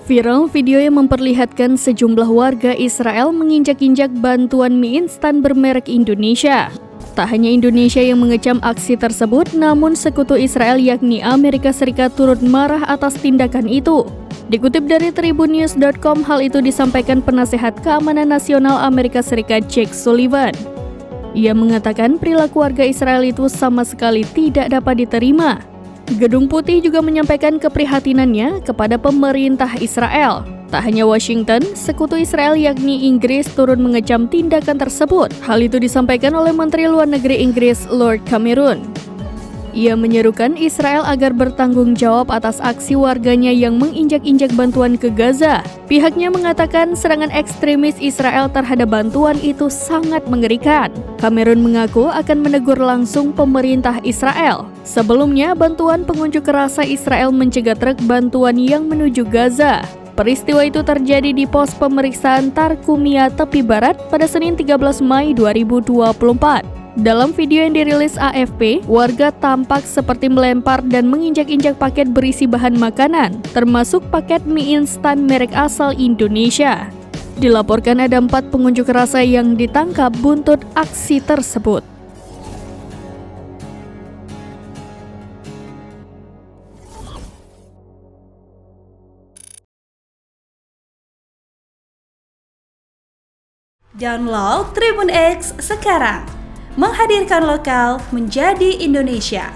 Viral video yang memperlihatkan sejumlah warga Israel menginjak-injak bantuan mie instan bermerek Indonesia. Tak hanya Indonesia yang mengecam aksi tersebut, namun sekutu Israel yakni Amerika Serikat turut marah atas tindakan itu. Dikutip dari tribunnews.com, hal itu disampaikan Penasehat Keamanan Nasional Amerika Serikat Jake Sullivan. Ia mengatakan perilaku warga Israel itu sama sekali tidak dapat diterima. Gedung Putih juga menyampaikan keprihatinannya kepada pemerintah Israel. Tak hanya Washington, sekutu Israel yakni Inggris turut mengecam tindakan tersebut. Hal itu disampaikan oleh Menteri Luar Negeri Inggris Lord Cameron. Ia menyerukan Israel agar bertanggung jawab atas aksi warganya yang menginjak-injak bantuan ke Gaza. Pihaknya mengatakan serangan ekstremis Israel terhadap bantuan itu sangat mengerikan. Cameron mengaku akan menegur langsung pemerintah Israel. Sebelumnya, bantuan pengunjuk rasa Israel mencegat truk bantuan yang menuju Gaza. Peristiwa itu terjadi di pos pemeriksaan Tarkumia tepi barat pada Senin 13 Mei 2024. Dalam video yang dirilis AFP, warga tampak seperti melempar dan menginjak-injak paket berisi bahan makanan, termasuk paket mie instan merek asal Indonesia. Dilaporkan ada 4 pengunjuk rasa yang ditangkap buntut aksi tersebut. Download Tribun X sekarang, menghadirkan lokal menjadi Indonesia.